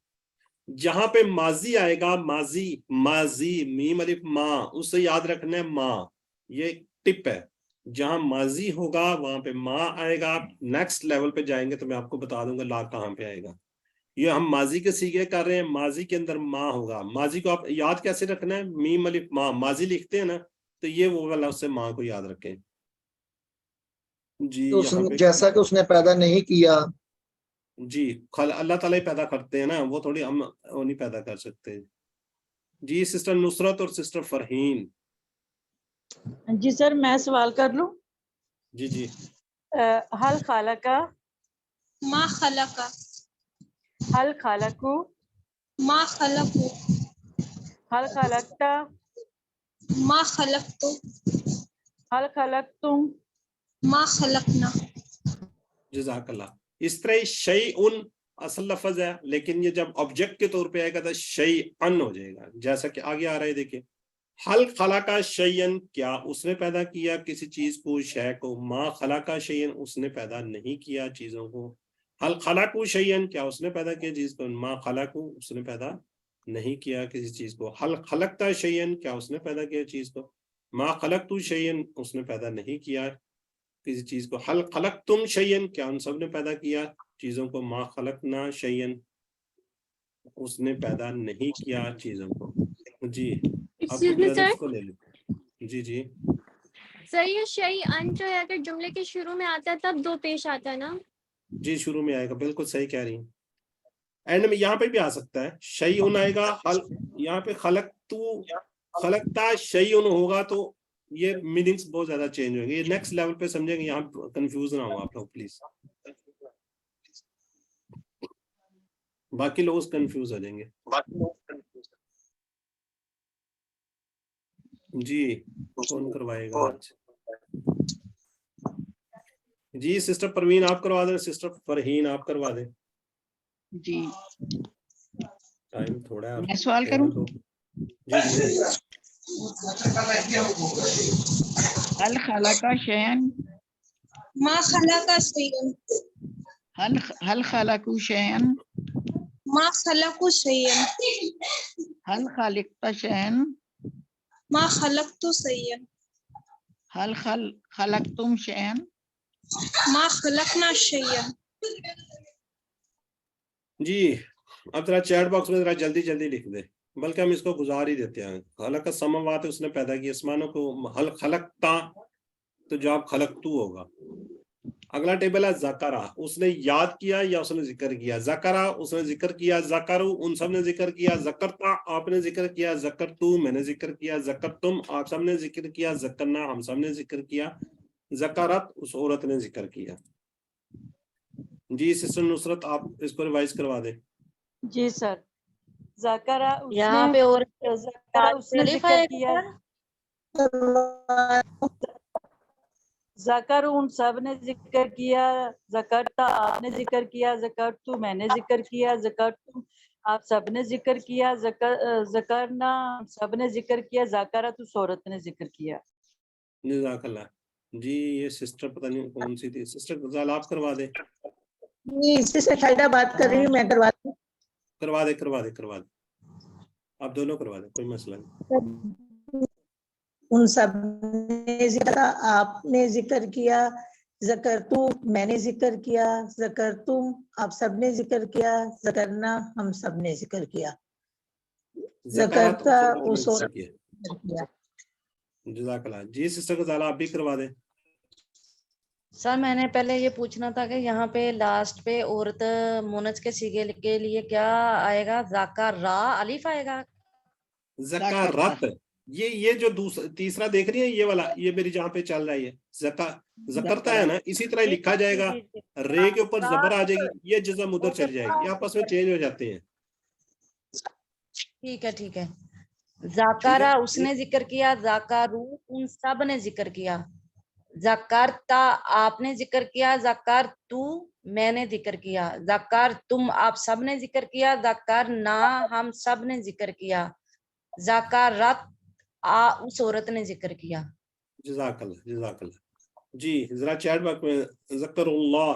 جہاں پہ ماضی آئے گا، ماضی ماضی میم الف ماں، اس سے یاد رکھنا ہے ماں، یہ ٹپ ہے۔ جہاں ماضی ہوگا وہاں پہ ماں آئے گا۔ نیکسٹ لیول پہ جائیں گے تو میں آپ کو بتا دوں گا لا کہاں پہ آئے گا۔ یہ ہم ماضی کے سیغے کر رہے ہیں, ماضی کے اندر ماں ہوگا. ماضی کو آپ یاد کیسے رکھنا ہے؟ میم الف ماں, ماضی لکھتے ہیں نا, تو یہ وہ والا اس سے ماں کو یاد رکھیں. جی تو یہاں پہ جیسا کہ اس نے پیدا نہیں کیا. جی اللہ تعالیٰ ہی پیدا کرتے ہیں نا, وہ تھوڑی ہم وہ نہیں پیدا کر سکتے. جی سسٹر نصرت اور سسٹر فرحین. جی سر میں سوال کر لوں. جی جی حل خالقہ ما خلق حل خالقو ما خلق حل خالقتا ما خلقت حل خالقتم ما خلقنا. جزاک اللہ. اس طرح شیئن اصل لفظ ہے, لیکن یہ جب آبجیکٹ کے طور پہ آئے گا تو شیئن ہو جائے گا, جیسا کہ آگے آ رہا ہے دیکھیں. حل خلق شیئن, کیا اس نے پیدا کیا کسی چیز کو, شے کو. ما خلق شیئن, اس نے پیدا نہیں کیا چیزوں کو. حل خلق شیئن, کیا اس نے پیدا کیا چیز کو. ما خلق, اس نے پیدا نہیں کیا کسی چیز کو. حل خلقتا شیئن, کیا اس نے پیدا کیا چیز کو. ما خلقت شیئن, اس نے پیدا نہیں کیا کسی چیز کو. حل خلقتم شیئن, کیا ان سب نے پیدا کیا چیزوں کو. ما خلقنا شیئن, اس نے پیدا نہیں کیا چیزوں کو. جی اب ایکسکیوز می سر, بردرز کو لے لیں. جی جی سر یہ شیء ان جو ہے اگر جملے کے شروع میں آتا ہے تب دو پیش آتا ہے نا. جی شروع میں آئے گا, بالکل صحیح کہہ رہی ہیں. اینڈ میں یہاں پہ بھی آ سکتا ہے شیئن آئے گا. یہاں پہ خلقتا شیئن ہوگا تو یہ میننگز بہت زیادہ چینج ہوئیں گے. یہ نیکسٹ لیول پہ سمجھیں گے, یہاں کنفیوز نہ ہو آپ لوگ پلیز, باقی لوگ کنفیوز ہو جائیں گے. جی کون کروائے گا آج؟ جی سسٹر پروین آپ کروا دیں, سسٹر فرحین آپ کروا دیں. جی ٹائم تھوڑا ہے. میں سوال کروں. جی جی حل خلق شیئن ما خلق شيئا حل خلقو شیئن ما خلق شيئا حل خالقتا شیئن ما خلقت شيئا حل خلقتم شیئن ما خلقنا شيئا. جی اب ذرا چیٹ باکس میں ذرا جلدی جلدی لکھ دیں, بلکہ ہم اس کو گزار ہی دیتے ہیں. خلق السماوات, اس نے پیدا کیا آسمانوں کو. حل خلقتا, تو جواب خلقتو ہوگا. اگلا ٹیبل ہے ذکرہ, اس نے یاد کیا یا اس نے ذکر کیا. ذکرہ اس نے ذکر کیا. ذکرو ان سب نے ذکر کیا. ذکرتا آپ نے ذکر کیا. ذکرتو میں نے ذکر کیا. ذکرتم آپ سب نے ذکر کیا. ذکرنا ہم سب نے ذکر کیا. ذکرت اس عورت نے ذکر کیا. جی سسٹر نصرت آپ اس کو ریوائز کروا دیں. جی سر. ذکرہ یہاں پہ اور اس نے ذکر کیا. ذکر ان سب نے ذکر کیا. ذکرتا آپ نے ذکر کیا. ذکرتو میں نے ذکر کیا. ذکرتم آپ سب نے ذکر کیا. ذکرنا سب نے ذکر کیا. ذکرت اس عورت نے ذکر کیا. جزاک اللہ. جی یہ سسٹر پتہ نہیں کون سی تھی, سسٹر غزال آپ کروا دیں. جی اس سے شاہدہ بات کر رہی ہوں, میں کرواتی ہوں. کروا دیں آپ دونوں کروا دیں, کوئی مسئلہ نہیں. ان سب نے ذکر, آپ نے ذکر کیا. ذکرتو میں نے ذکر کیا. ذکرتم آپ سب نے ذکر کیا. ذکرنا ہم سب نے ذکر کیا. ذکرتا اس عورت نے ذکر کیا. جزاک اللہ. جی سسٹر غزالہ آپ بھی کروا دیں. سر میں نے پہلے یہ پوچھنا تھا کہ یہاں پہ لاسٹ پہ عورت مونس کے سیغے کے لیے کیا آئے گا؟ ذکرہ الف آئے گا. ذکرت, یہ جو تیسرا دیکھ رہی ہیں یہ والا, یہ میری جہاں پہ چل رہا ہے ذکرتا ہے نا, اسی طرح لکھا جائے گا. رے کے اوپر زبر آ جائے گی, یہ جزم ادھر چل جائے گی, یہ آپس میں چینج ہو جاتے ہیں. ٹھیک ہے. ذکرہ اس نے ذکر کیا. ذکرو ان سب نے ذکر کیا. ذکرتا آپ نے ذکر کیا. ذکرتو میں نے ذکر کیا. ذکرتم آپ سب نے ذکر کیا. ذکرنا ہم سب نے ذکر کیا. ذکرت اس عورت نے ذکر کیا. جزاک اللہ. جی ذرا چیٹ باکس میں ذکر اللہ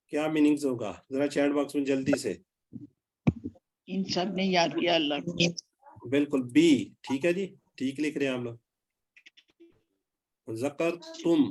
کیا میننگز ہوگا, ذرا چیٹ باکس میں جلدی سے. ان سب نے یاد کیا اللہ کو. بالکل بی ٹھیک ہے جی, ٹھیک لکھ رہے ہیں آپ لوگ. ذکر تم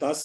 10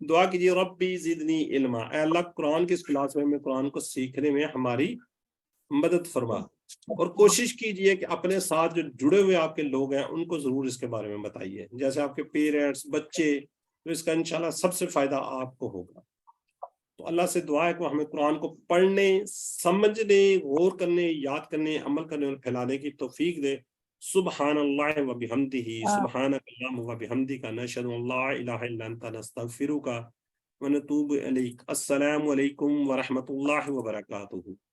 دعا کیجیے ربی زدنی علما، اے اللہ قرآن کی اس کلاس میں قرآن کو سیکھنے میں ہماری مدد فرما، اور کوشش کیجئے کہ اپنے ساتھ جو جڑے ہوئے آپ کے لوگ ہیں ان کو ضرور اس کے بارے میں بتائیے، جیسے آپ کے پیرنٹس، بچے، تو اس کا انشاءاللہ سب سے فائدہ آپ کو ہوگا۔ تو اللہ سے دعا ہے کہ ہمیں قرآن کو پڑھنے، سمجھنے، غور کرنے، یاد کرنے، عمل کرنے اور پھیلانے کی توفیق دے۔ سبحان اللہ و بحمدہ، سبحانک اللہم و بحمدک، نشہد ان لا الہ الا انت، نستغفرک و نتوب الیک۔ السلام علیکم ورحمۃ اللہ وبرکاتہ۔